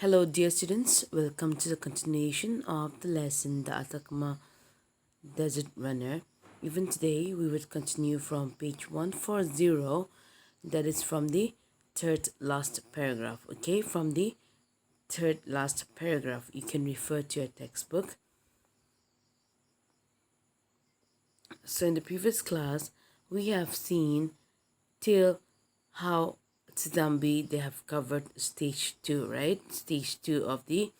Hello, dear students. Welcome to the continuation of the lesson, the Atacama Desert Runner. Even today, we will continue from page 140, that is from the third last paragraph. Okay, from the third last paragraph, you can refer to your textbook. So, in the previous class, we have seen till how Tsidambi they have covered stage 2, right? Stage 2 of the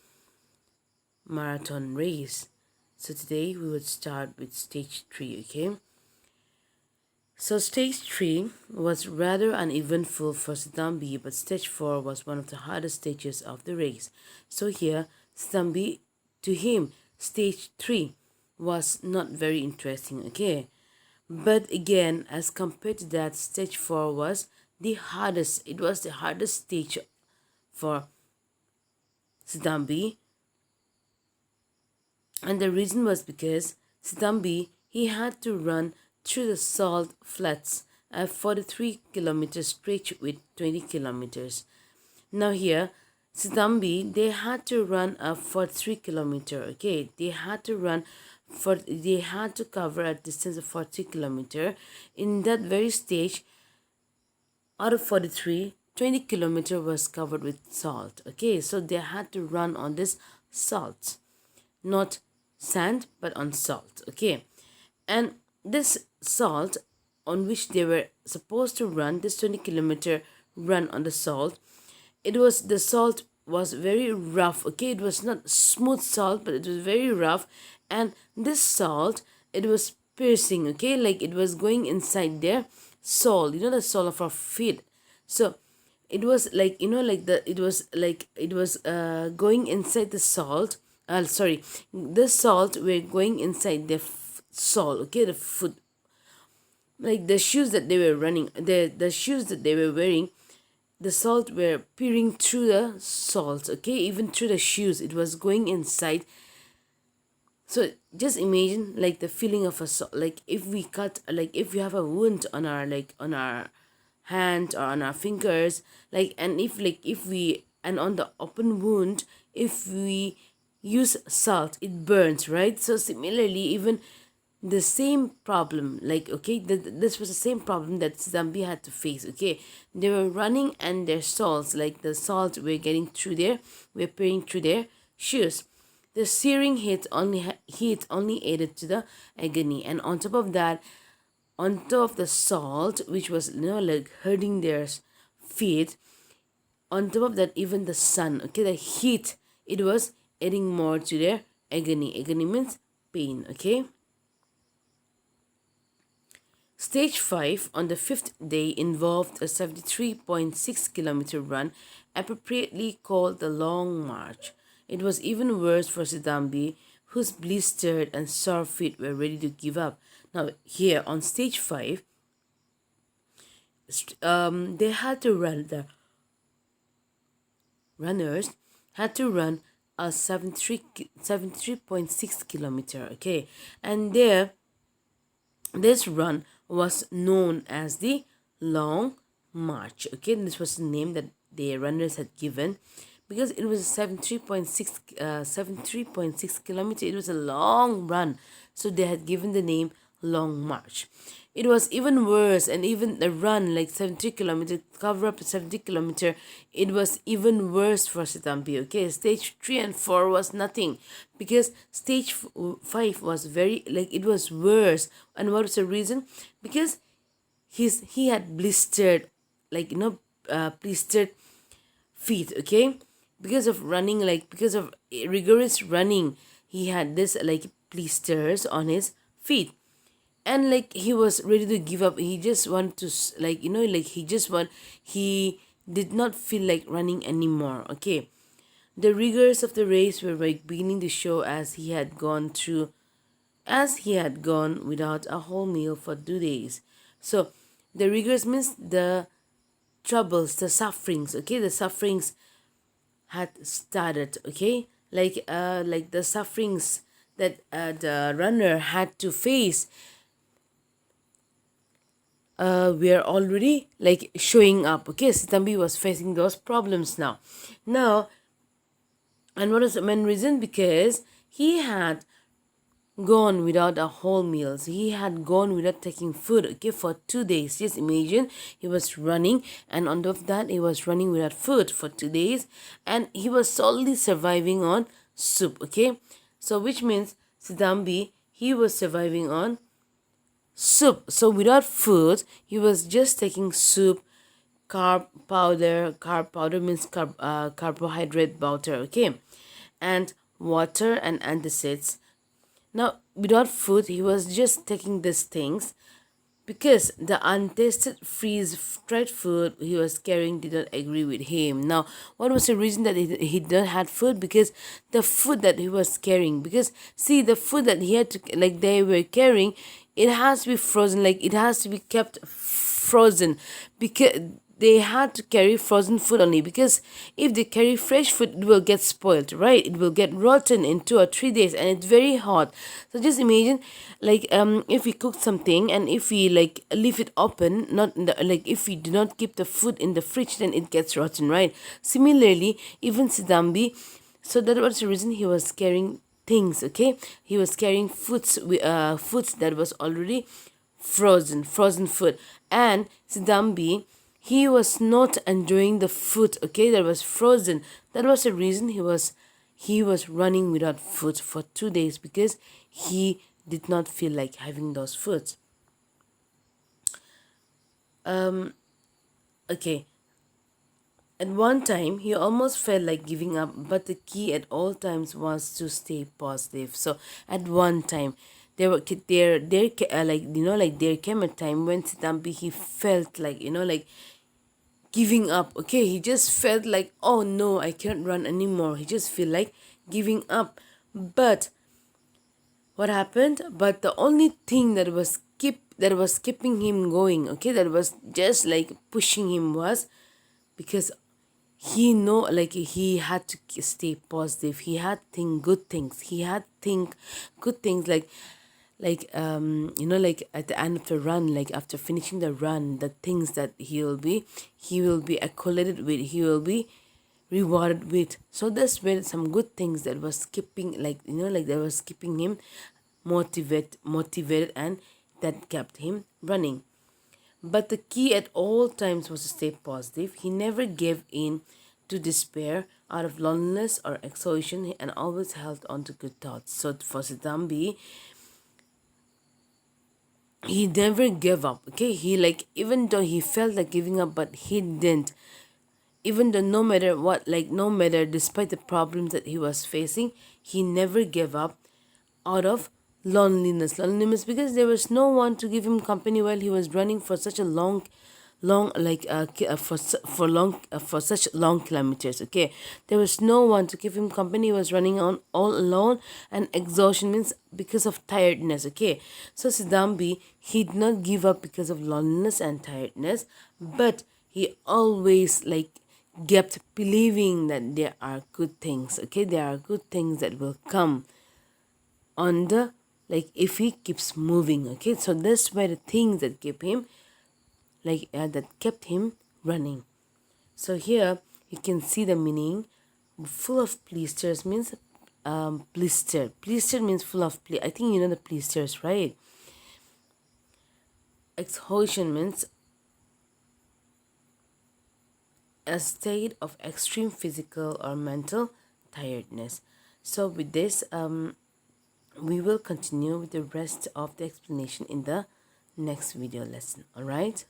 marathon race. So today we would start with stage 3, okay? So stage 3 was rather uneventful for Sidambi, but stage 4 was one of the hardest stages of the race. So here, Sidambi, to him, stage 3 was not very interesting, okay? But again, as compared to that, stage 4 was the hardest. It was the hardest stage for Sidambi, and the reason was because Sidambi he had to run through the salt flats, a 43-kilometer stretch with 20 kilometers. Now here, Sidambi they had to run a 43-kilometer. Okay, they had to cover a distance of 40 kilometer. In that very stage, out of 43, 20 kilometer was covered with salt. Okay, so they had to run on this salt, not sand but on salt. Okay, and this salt on which they were supposed to run, this 20-kilometer run on the salt, the salt was very rough. Okay, it was not smooth salt, but it was very rough, and this salt, it was piercing. Okay, like it was going inside their sole, the sole of our feet. So it was like, it was going inside the salt. Sorry, the salt were going inside the sole. Okay, the foot, like the shoes that they were running, the shoes that they were wearing, the salt were peering through the salt. Okay, even through the shoes, it was going inside. So just imagine like the feeling of a salt. Like if we cut, like if we have a wound on our, like on our hand or on our fingers, like, and if we, and on the open wound, if we use salt, it burns, right? So similarly, even the same problem, like, okay, this was the same problem that Zambi had to face. Okay, they were running and their salts, like the salt were getting through their, were peering through their shoes. The searing heat only added to the agony, and on top of that, on top of the salt, which was, like hurting their feet, on top of that, even the sun, okay, the heat, it was adding more to their agony. Agony means pain. Okay, stage 5 on the fifth day involved a 73.6-kilometer run, appropriately called the Long March. It was even worse for Sidambi, whose blistered and sore feet were ready to give up. Now, here on stage 5, they had to run, the runners had to run a 73.6 kilometer. Okay, and this run was known as the Long March. Okay, this was the name that the runners had given because it was 73.6 kilometer. It was a long run, so they had given the name Long March. It was even worse, and even the run, like 70 kilometer, cover up to 70 kilometer, it was even worse for Sitampi. Okay, stage 3 and 4 was nothing, because stage 5 was very, like, it was worse. And what was the reason? Because he had blistered, like, blistered feet. Okay, because of running, like because of rigorous running, he had this, like, blisters on his feet, and like he was ready to give up. He just wanted to like, like he did not feel like running anymore. Okay, the rigors of the race were like beginning to show as he had gone without a whole meal for 2 days. So the rigors means the troubles, the sufferings. Okay, the sufferings had started. Okay, like the sufferings that the runner had to face we are already like showing up. Okay, Sitambi was facing those problems now. Now And what is the main reason? Because he had gone without a whole meal. So he had gone without taking food, okay, for 2 days. Just imagine, he was running, and on top of that, he was running without food for 2 days, and he was solely surviving on soup, okay. So which means Sidambi, he was surviving on soup. So without food, he was just taking soup, carb powder means carbohydrate powder, okay, and water and antacids. Now, without food, he was just taking these things because the untested freeze-dried food he was carrying did not agree with him. Now, what was the reason that he didn't had food? Because the food that he was carrying, because see, the food that he had to, like they were carrying, it has to be frozen, like it has to be kept frozen, because they had to carry frozen food only, because if they carry fresh food, it will get spoiled, right? It will get rotten in 2 or 3 days, and it's very hot. So just imagine, like if we cook something and if we like leave it open, not in the, like if we do not keep the food in the fridge, then it gets rotten, right? Similarly, even Sidambi, so that was the reason he was carrying things, okay. He was carrying foods that was already frozen food. And Sidambi, he was not enjoying the food, okay, that was frozen. That was the reason he was running without food for 2 days, because he did not feel like having those foods. Okay, at one time, he almost felt like giving up, but the key at all times was to stay positive. So at one time, like like there came a time when Sitambi, he felt like like giving up. Okay, he just felt like, oh no, I can't run anymore. He just feel like giving up. But what happened? But the only thing that was keeping him going, okay, that was just like pushing him, was because he know, like he had to stay positive. He had think good things. He had think good things, like at the end of the run, like after finishing the run, the things that he will be accoladed with, he will be rewarded with. So that's where some good things that was keeping, like that was keeping him motivated, and that kept him running. But the key at all times was to stay positive. He never gave in to despair out of loneliness or exhaustion, and always held on to good thoughts. So for Sidambi, he never gave up. Okay, he, like, even though he felt like giving up, but he didn't. Even though, no matter what, like no matter, despite the problems that he was facing, he never gave up out of loneliness, because there was no one to give him company while he was running for such a long like for such long kilometers. Okay, there was no one to give him company. He was running on all alone, and exhaustion means because of tiredness. Okay, so Sidambi, he did not give up because of loneliness and tiredness, but he always, like, kept believing that there are good things. Okay, there are good things that will come on the, like, if he keeps moving. Okay, so that's why the things that keep him, that kept him running. So here you can see the meaning. Full of blisters means blister means full of I think you know the blisters, right? Exhaustion means a state of extreme physical or mental tiredness. So with this, we will continue with the rest of the explanation in the next video lesson. All right.